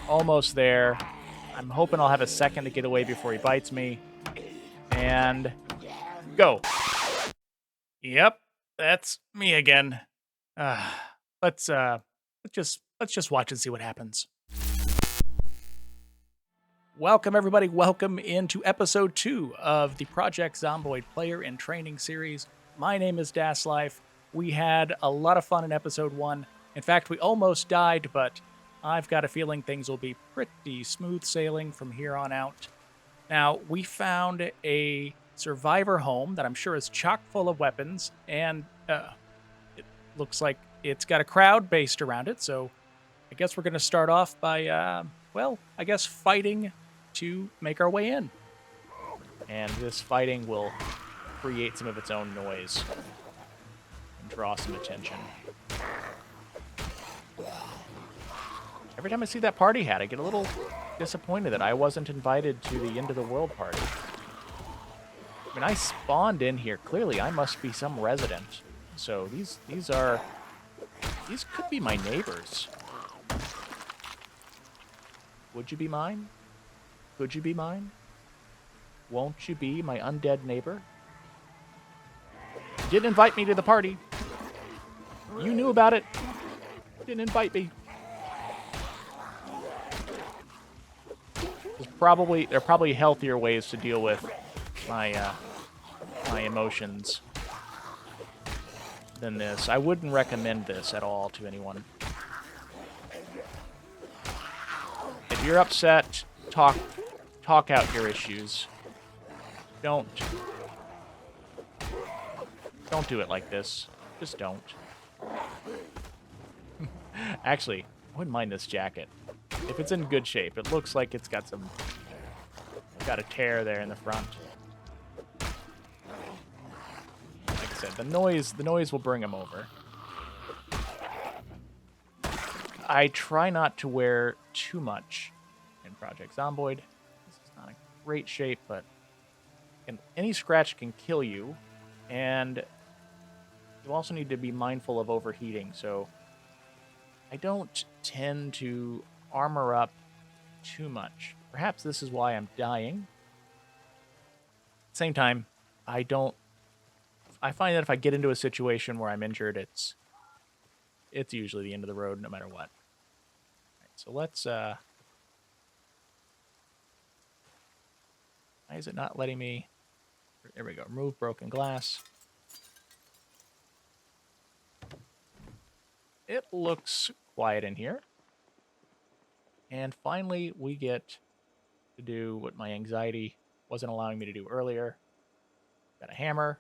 Almost there. I'm hoping I'll have a second to get away before he bites me. And go. Yep, that's me again. Uh, let's just watch and see what happens. Welcome everybody. Welcome into episode 2 of the Project Zomboid player and training series. My name is Daslife. We had a lot of fun in episode 1. In fact, we almost died, but I've got a feeling things will be pretty smooth sailing from here on out. Now, we found a survivor home that I'm sure is chock full of weapons, and it looks like it's got a crowd based around it, so I guess we're going to start off by, fighting to make our way in. And this fighting will create some of its own noise and draw some attention. Every time I see that party hat, I get a little disappointed that I wasn't invited to the end of the world party. I mean, I spawned in here. Clearly, I must be some resident. So these could be my neighbors. Would you be mine? Could you be mine? Won't you be my undead neighbor? You didn't invite me to the party. You knew about it. Didn't invite me. There are probably healthier ways to deal with my my emotions than this. I wouldn't recommend this at all to anyone. If you're upset, talk out your issues. Don't do it like this. Just don't. Actually, I wouldn't mind this jacket. If it's in good shape, it looks like it's got a tear there in the front. Like I said, the noise will bring him over. I try not to wear too much in Project Zomboid. This is not a great shape, but any scratch can kill you, and you also need to be mindful of overheating, so I don't tend to armor up too much. Perhaps this is why I'm dying. At the same time, I find that if I get into a situation where I'm injured, it's usually the end of the road no matter what. All right, so let's why is it not letting me? There we go. Remove broken glass. It looks quiet in here. And finally, we get to do what my anxiety wasn't allowing me to do earlier. Got a hammer.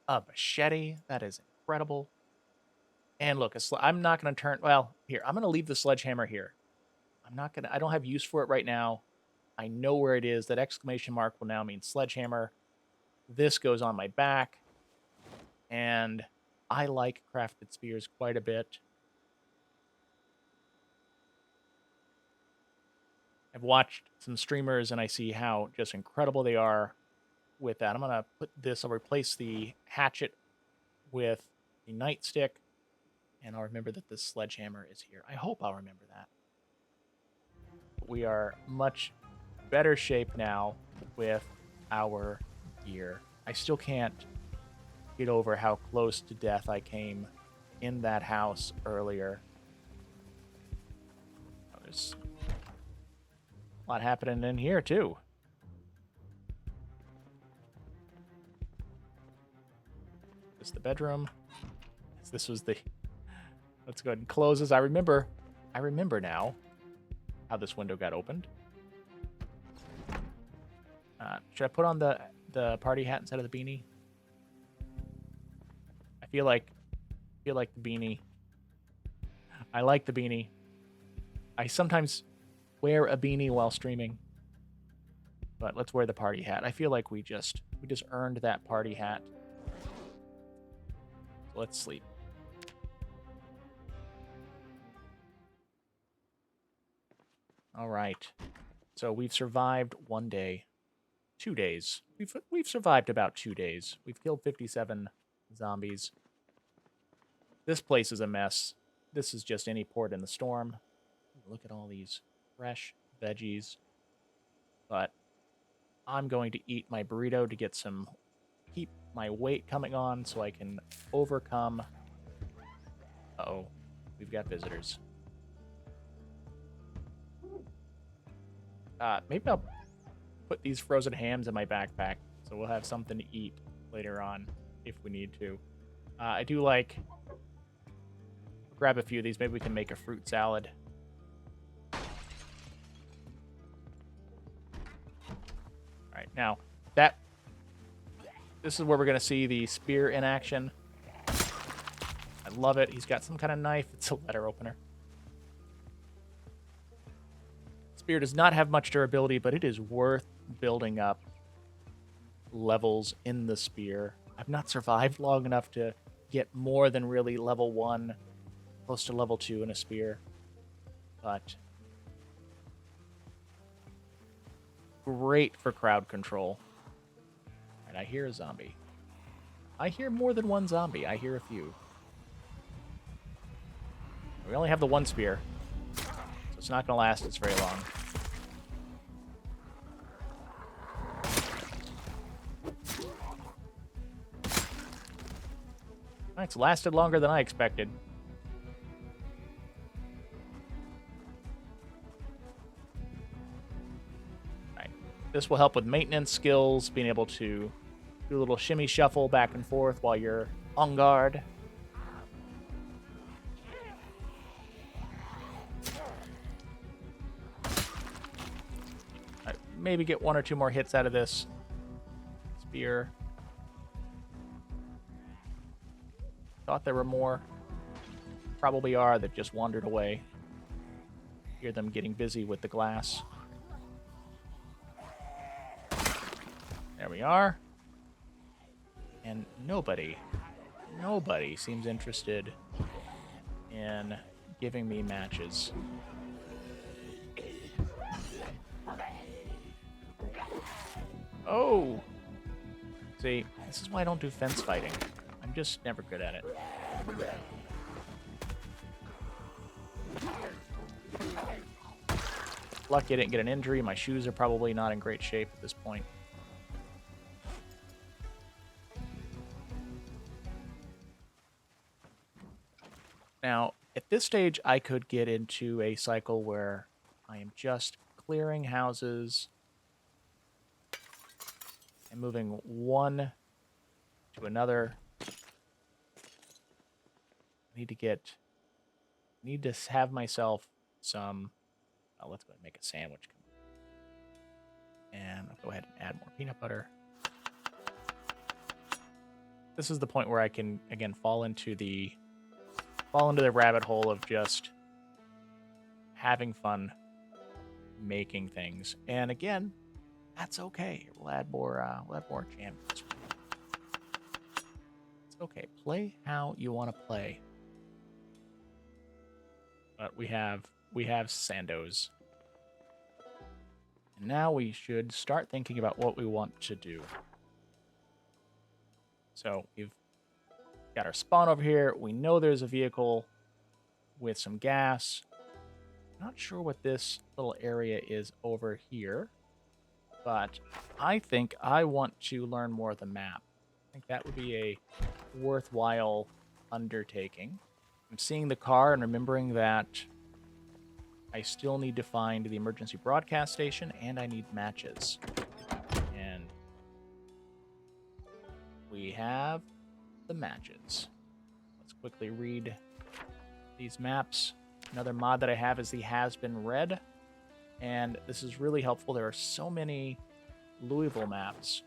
A machete. That is incredible. And look, I'm not going to turn... Well, here. I'm going to leave the sledgehammer here. I don't have use for it right now. I know where it is. That exclamation mark will now mean sledgehammer. This goes on my back. And I like crafted spears quite a bit. I've watched some streamers and I see how just incredible they are with that. I'm going to put this, I'll replace the hatchet with the nightstick, and I'll remember that this sledgehammer is here. I hope I'll remember that. We are much better shape now with our gear. I still can't get over how close to death I came in that house earlier. There's a lot happening in here, too. This is the bedroom. This was the... Let's go ahead and close this. I remember now how this window got opened. Should I put on the party hat instead of the beanie? I feel like the beanie. I like the beanie. I sometimes wear a beanie while streaming, but let's wear the party hat. I feel like we just earned that party hat. Let's sleep. All right. So we've survived 1 day, 2 days. We've survived about 2 days. We've killed 57 zombies. This place is a mess. This is just any port in the storm. Look at all these fresh veggies. But I'm going to eat my burrito to get some, keep my weight coming on so I can overcome. Uh-oh, we've got visitors. Maybe I'll put these frozen hams in my backpack so we'll have something to eat later on if we need to. I do like, grab a few of these. Maybe we can make a fruit salad. All right, now this is where we're going to see the spear in action. I love it. He's got some kind of knife. It's a letter opener. Spear does not have much durability, but it is worth building up levels in the spear. I've not survived long enough to get more than really level 1, close to level 2 in a spear. But great for crowd control. And I hear a zombie. I hear more than one zombie. I hear a few. We only have the one spear, so it's not going to last us very long. It's lasted longer than I expected. Alright. This will help with maintenance skills, being able to do a little shimmy shuffle back and forth while you're on guard. Right, maybe get 1 or 2 more hits out of this spear. Thought there were more. Probably are that just wandered away. Hear them getting busy with the glass. There we are. And nobody seems interested in giving me matches. Oh! See, this is why I don't do fence fighting. I'm just never good at it. Lucky I didn't get an injury. My shoes are probably not in great shape at this point. Now, at this stage, I could get into a cycle where I am just clearing houses and moving one to another. I need to have myself some. Let's go ahead and make a sandwich. And I'll go ahead and add more peanut butter. This is the point where I can again fall into the rabbit hole of just having fun making things. And again, that's okay. We'll add more jam. It's okay. Play how you want to play. But we have Sandos. And now we should start thinking about what we want to do. So we've got our spawn over here. We know there's a vehicle with some gas. Not sure what this little area is over here, but I think I want to learn more of the map. I think that would be a worthwhile undertaking. I'm seeing the car and remembering that I still need to find the emergency broadcast station and I need matches. And we have the matches. Let's quickly read these maps. Another mod that I have is the Has Been Read, and this is really helpful. There are so many Louisville maps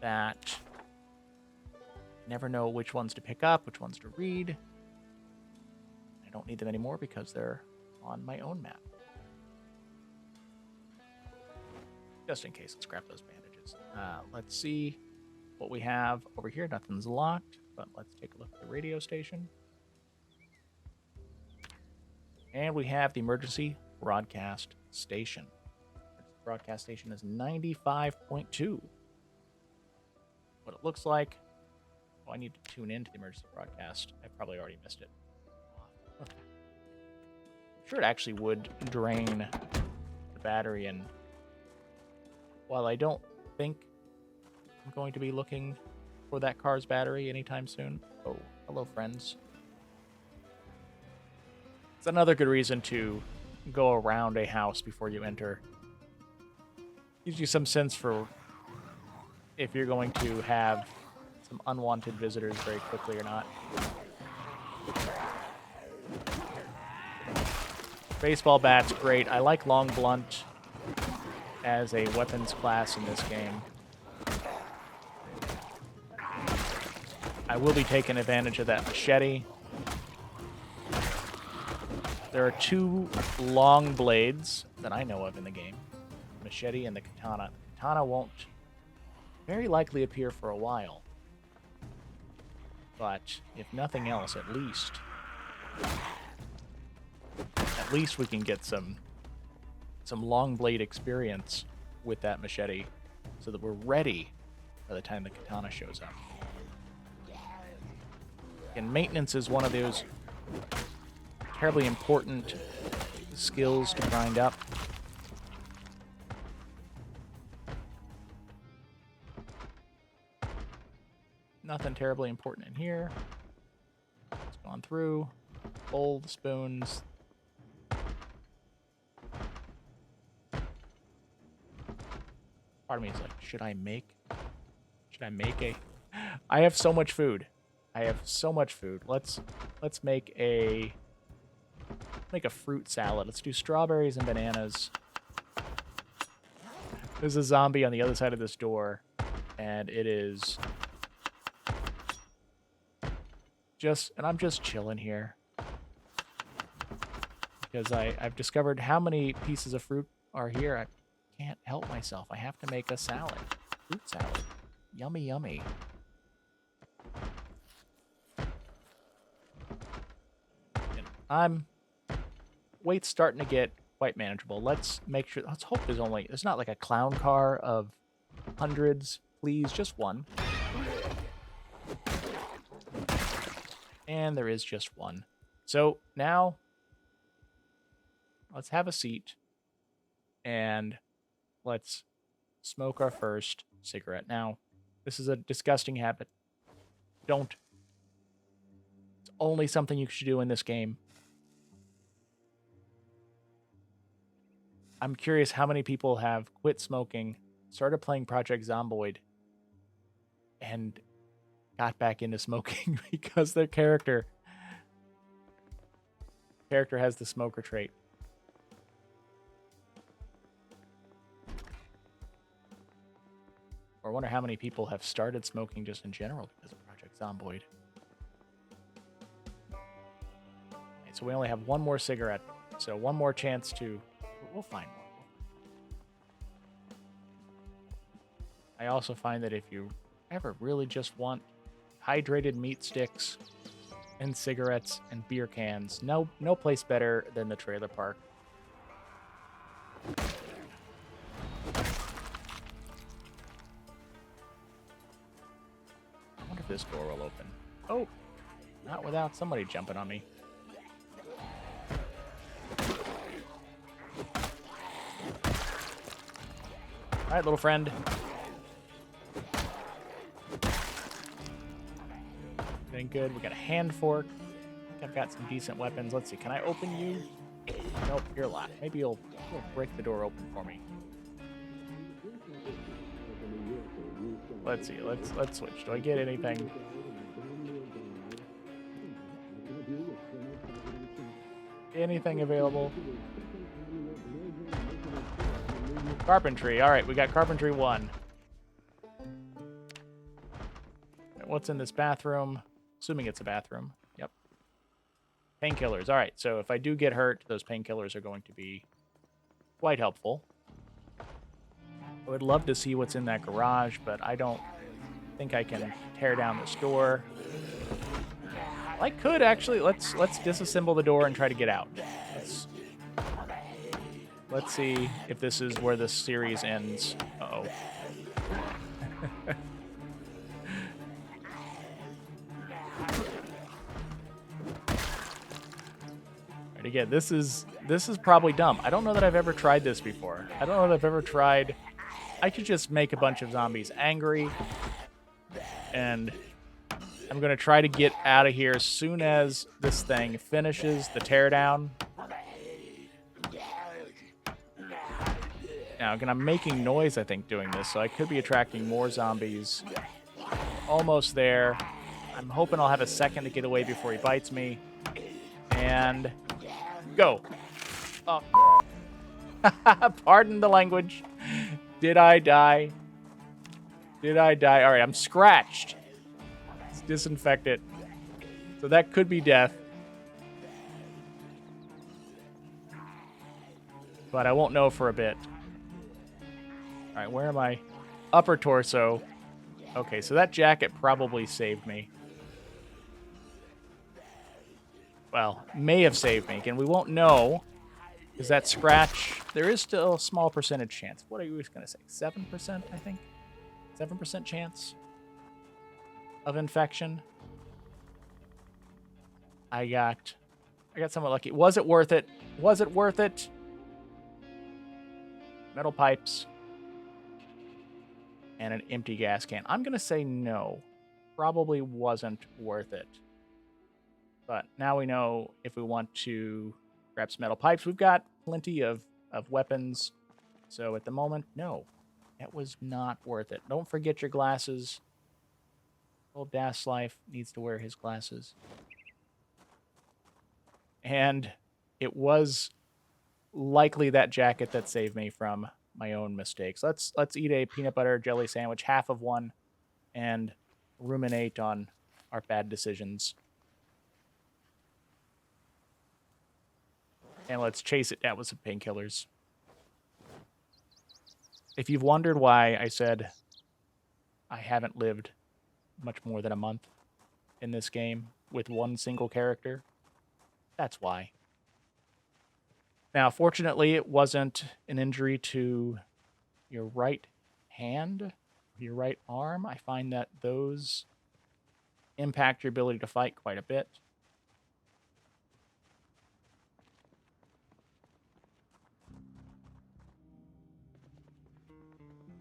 that I never know which ones to pick up, which ones to read. I don't need them anymore because they're on my own map. Just in case, let's grab those bandages. Let's see what we have over here. Nothing's locked, but let's take a look at the radio station. And we have the emergency broadcast station. The broadcast station is 95.2. What it looks like. Oh, I need to tune into the emergency broadcast. I probably already missed it. sure it actually would drain the battery, and while I don't think I'm going to be looking for that car's battery anytime soon. Oh, hello, friends. It's another good reason to go around a house before you enter. Gives you some sense for if you're going to have some unwanted visitors very quickly or not. Baseball bat's great. I like long blunt as a weapons class in this game. I will be taking advantage of that machete. There are two long blades that I know of in the game. The machete and the katana. The katana won't very likely appear for a while. But if nothing else, at least we can get some long blade experience with that machete so that we're ready by the time the katana shows up. And maintenance is one of those terribly important skills to grind up. Nothing terribly important in here. It's gone through. Bowl, the spoons. Part of me is like, should I make a... I have so much food. Let's make a fruit salad. Let's do strawberries and bananas. There's a zombie on the other side of this door, and it is I'm just chilling here because I've discovered how many pieces of fruit are here. I can't help myself. I have to make a salad. Fruit salad. Yummy, yummy. Weight's starting to get quite manageable. Let's hope there's not like a clown car of hundreds. Please, just one. And there is just one. So now, let's have a seat. And let's smoke our first cigarette. Now, this is a disgusting habit. Don't. It's only something you should do in this game. I'm curious how many people have quit smoking, started playing Project Zomboid, and got back into smoking because their character has the smoker trait. Or I wonder how many people have started smoking just in general because of Project Zomboid. Okay, so we only have one more cigarette, so one more chance to... We'll find more. I also find that if you ever really just want hydrated meat sticks and cigarettes and beer cans, no place better than the trailer park. I wonder if this door will open. Oh, not without somebody jumping on me. All right, little friend. Doing good. We got a hand fork. I think I've got some decent weapons. Let's see. Can I open you? Nope, you're locked. Maybe you'll break the door open for me. Let's see. Let's switch. Do I get anything? Anything available? Carpentry. All right, we got carpentry 1. What's in this bathroom? Assuming it's a bathroom. Yep. Painkillers. All right, so if I do get hurt, those painkillers are going to be quite helpful. I would love to see what's in that garage, but I don't think I can tear down this door. I could actually. Let's disassemble the door and try to get out. Let's see if this is where the series ends. Uh-oh. again, this is probably dumb. I don't know that I've ever tried this before. I don't know that I've ever tried. I could just make a bunch of zombies angry, and I'm going to try to get out of here as soon as this thing finishes the teardown. Now, again, I'm making noise, I think, doing this, so I could be attracting more zombies. Almost there. I'm hoping I'll have a second to get away before he bites me. And go. Oh. Pardon the language. Did I die? Did I die? All right, I'm scratched. Let's disinfect it. So that could be death. But I won't know for a bit. All right, where am I? Upper torso. Okay, so that jacket probably saved me. Well, may have saved me. Again, we won't know. Because that scratch, there is still a small percentage chance. What are you going to say? 7%, I think? 7% chance of infection. I got somewhat lucky. Was it worth it? Was it worth it? Metal pipes. And an empty gas can. I'm going to say no. Probably wasn't worth it. But now we know if we want to grab some metal pipes. We've got plenty of weapons. So at the moment, no. That was not worth it. Don't forget your glasses. Old Das Life needs to wear his glasses. And it was likely that jacket that saved me from my own mistakes. Let's eat a peanut butter jelly sandwich, half of one, and ruminate on our bad decisions. And let's chase it down with some painkillers. If you've wondered why I said I haven't lived much more than a month in this game with one single character, that's why. Now, fortunately, it wasn't an injury to your right hand, your right arm. I find that those impact your ability to fight quite a bit.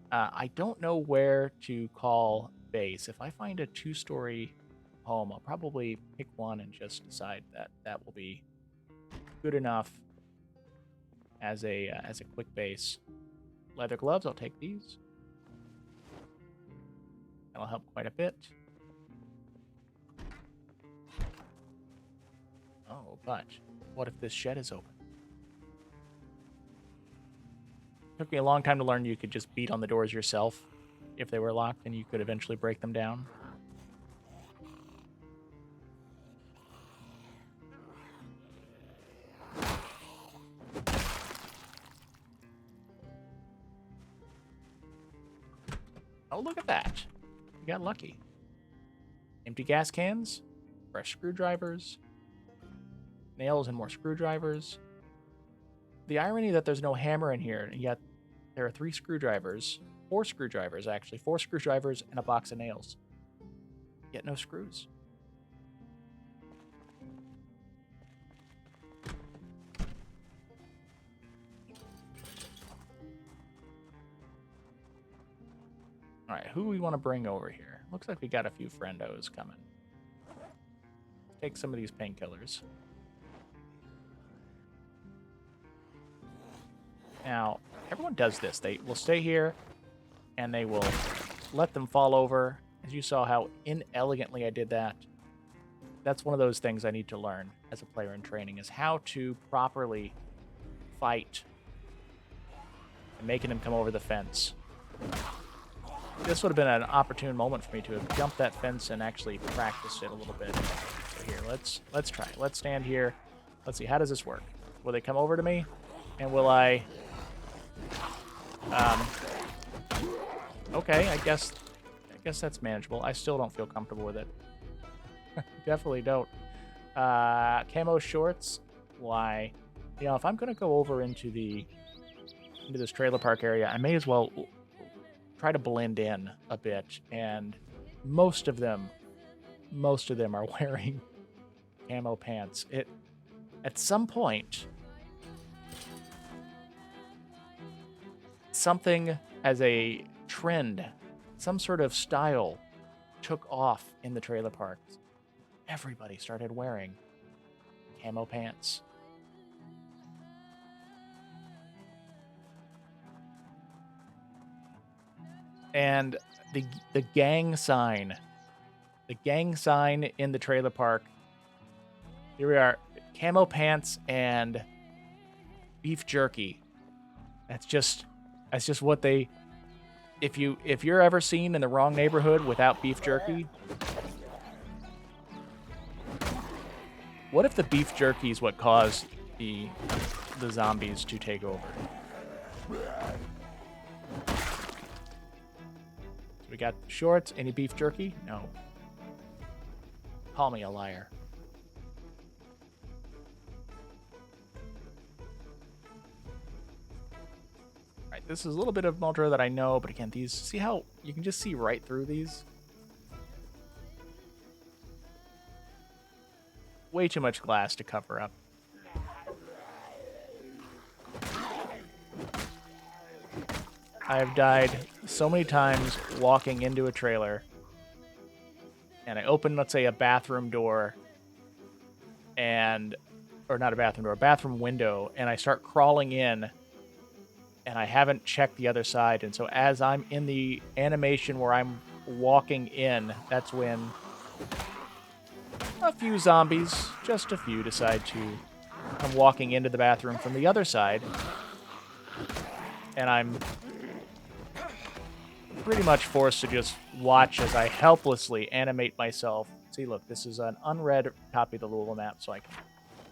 I don't know where to call base. If I find a 2-story home, I'll probably pick one and just decide that that will be good enough as a quick base. Leather gloves, I'll take these. That'll help quite a bit. Oh, but what if this shed is open? Took me a long time to learn you could just beat on the doors yourself if they were locked, and you could eventually break them down. Oh, look at that. You got lucky. Empty gas cans, fresh screwdrivers, nails and more screwdrivers. The irony that there's no hammer in here, and yet there are 3 screwdrivers, 4 screwdrivers actually, 4 screwdrivers and a box of nails. Yet no screws. All right, who we want to bring over here? Looks like we got a few friendos coming. Take some of these painkillers. Now, everyone does this. They will stay here, and they will let them fall over. As you saw how inelegantly I did that. That's one of those things I need to learn as a player in training, is how to properly fight and making them come over the fence. This would have been an opportune moment for me to have jumped that fence and actually practiced it a little bit. So here, let's try. Let's stand here. Let's see, how does this work? Will they come over to me? And will I... okay, I guess that's manageable. I still don't feel comfortable with it. Definitely don't. Camo shorts. Why? You know, if I'm going to go over into this trailer park area, I may as well try to blend in a bit. And most of them are wearing camo pants. At some point, something as a trend, some sort of style took off in the trailer parks. Everybody started wearing camo pants. And the gang sign in the trailer park. Here we are, camo pants and beef jerky. That's just what they. If you're ever seen in the wrong neighborhood without beef jerky, what if the beef jerky is what caused the zombies to take over? So we got shorts. Any beef jerky? No. Call me a liar. Right, this is a little bit of Muldrow that I know, but again, these, see how you can just see right through these? Way too much glass to cover up. I have died so many times walking into a trailer, and I open, let's say, a bathroom door, or not a bathroom door, a bathroom window, and I start crawling in, and I haven't checked the other side, and so as I'm in the animation where I'm walking in, that's when a few zombies, just a few, decide to come walking into the bathroom from the other side, and I'm pretty much forced to just watch as I helplessly animate myself. See, look, this is an unread copy of the Lula map, so I can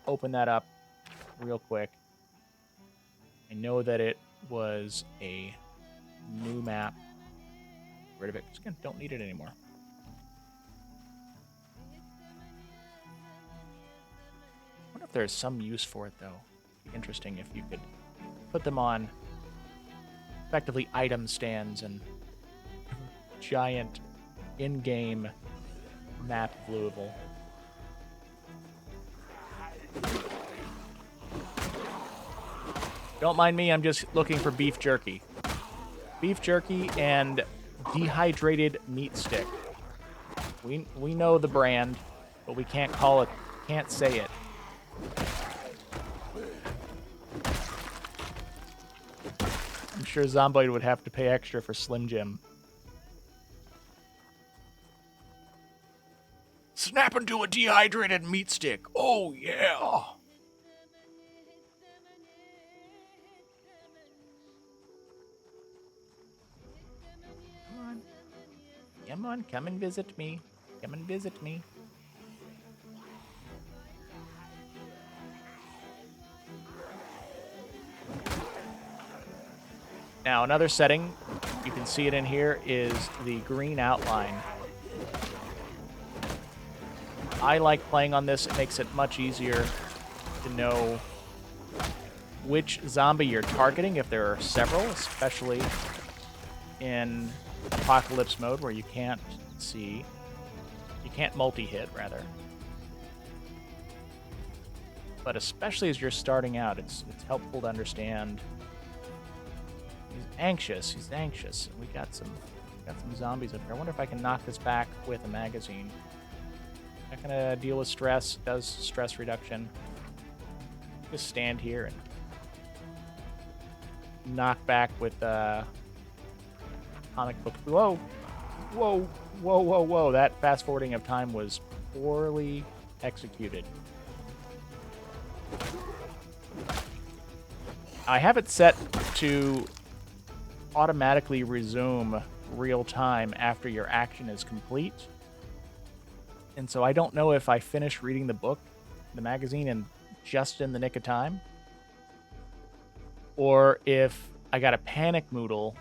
open that up real quick. I know that it was a new map. Get rid of it. Just again, don't need it anymore. I wonder if there's some use for it, though. It'd be interesting if you could put them on effectively item stands and giant in-game map of Louisville. Don't mind me, I'm just looking for beef jerky. Beef jerky and dehydrated meat stick. We know the brand, but we can't call it, can't say it. I'm sure Zomboid would have to pay extra for Slim Jim. Snap into a dehydrated meat stick. Oh, yeah. Come on. Come on, come and visit me. Come and visit me. Now, another setting, you can see it in here, is the green outline. I like playing on this. It makes it much easier to know which zombie you're targeting if there are several, especially in apocalypse mode where you can't see. You can't multi-hit, rather. But especially as you're starting out, it's helpful to understand. He's anxious. We got some zombies up here. I wonder if I can knock this back with a magazine. Not gonna deal with stress, does stress reduction. Just stand here and knock back with comic book. Whoa. That fast forwarding of time was poorly executed. I have it set to automatically resume real time after your action is complete. And so I don't know if I finish reading the book, the magazine, and just in the nick of time, or if I got a panic moodle,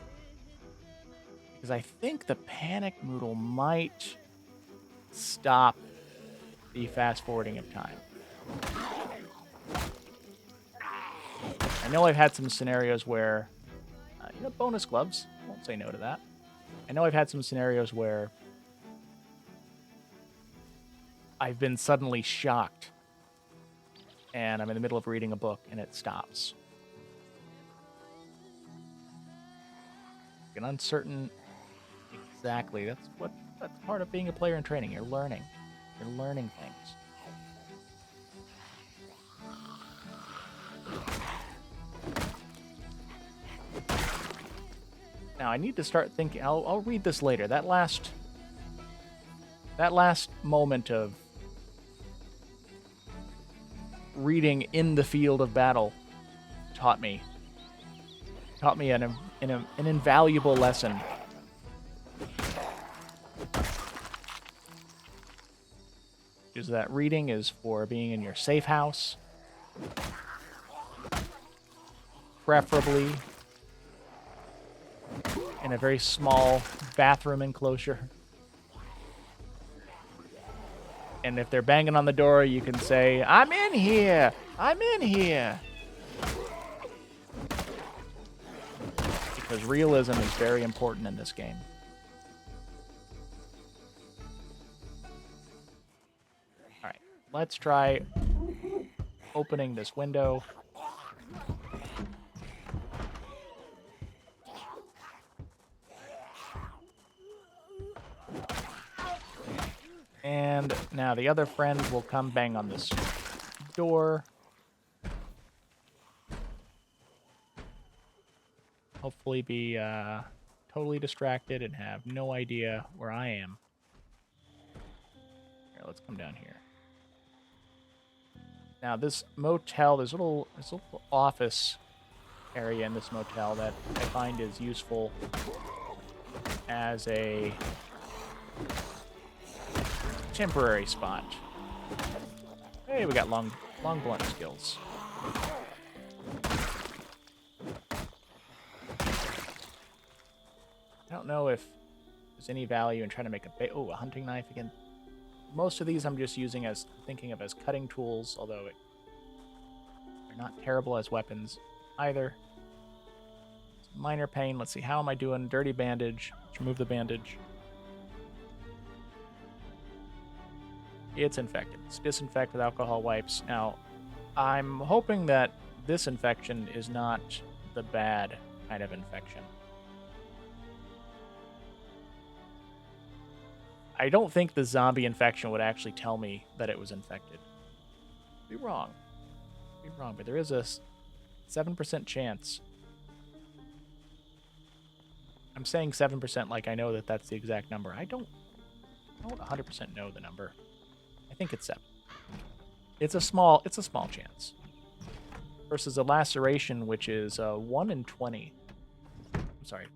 because I think the panic moodle might stop the fast forwarding of time. I know I've had some scenarios where, bonus gloves, won't say no to that. I know I've had some scenarios where I've been suddenly shocked and I'm in the middle of reading a book and it stops. An uncertain. Exactly. That's part of being a player in training. You're learning. You're learning things. Now I need to start thinking. I'll read this later. That last moment of reading in the field of battle taught me an invaluable lesson. Is that reading is for being in your safe house, preferably in a very small bathroom enclosure. And if they're banging on the door, you can say, "I'm in here! I'm in here!" Because realism is very important in this game. Alright, let's try opening this window. And now the other friend will come bang on this door. Hopefully be totally distracted and have no idea where I am. Here, let's come down here. Now this motel, there's a little office area in this motel that I find is useful as a temporary spot. Hey, we got long blunt skills. I don't know if there's any value in trying to make a hunting knife again. Most of these I'm just thinking of as cutting tools, although they're not terrible as weapons either. Minor pain. Let's see, how am I doing? Dirty bandage. Let's remove the bandage. It's infected. Let's disinfect with alcohol wipes. Now, I'm hoping that this infection is not the bad kind of infection. I don't think the zombie infection would actually tell me that it was infected. Be wrong, but there is a 7% chance. I'm saying 7% like I know that that's the exact number. I don't 100% know the number. I think it's 7. It's a small chance. Versus a laceration, which is 1 in 20. I'm sorry.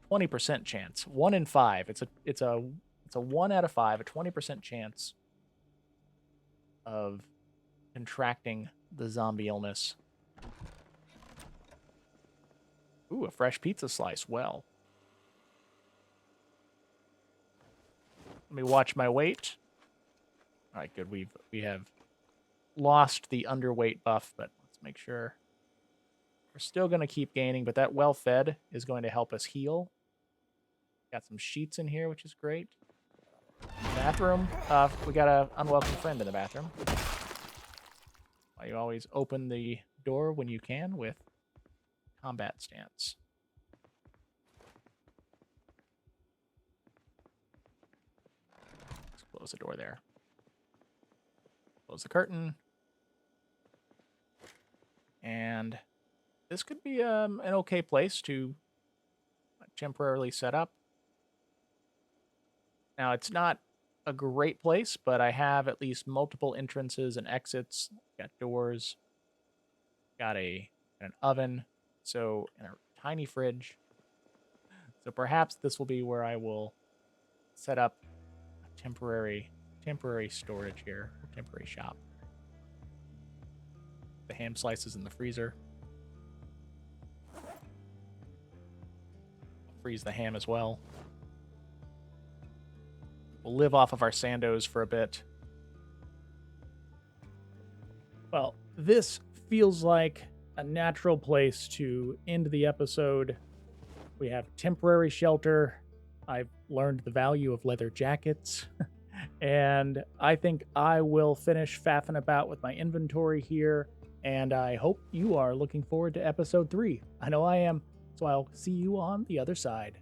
20% chance. 1 in 5. It's a 1 out of 5, a 20% chance of contracting the zombie illness. Ooh, a fresh pizza slice. Well, let me watch my weight. All right, good. We have lost the underweight buff, but let's make sure. We're still going to keep gaining, but that well-fed is going to help us heal. Got some sheets in here, which is great. Bathroom. We got an unwelcome friend in the bathroom. Why you always open the door when you can with combat stance. Let's close the door there. Close the curtain. And this could be an okay place to temporarily set up. Now, it's not a great place, but I have at least multiple entrances and exits. Got doors. Got an oven. So, and a tiny fridge. So perhaps this will be where I will set up a temporary storage here, or temporary shop. The ham slices in the freezer. Freeze the ham as well. We'll live off of our sandos for a bit. Well, this feels like a natural place to end the episode. We have temporary shelter. I've learned the value of leather jackets. And I think I will finish faffing about with my inventory here. And I hope you are looking forward to episode 3. I know I am. So I'll see you on the other side.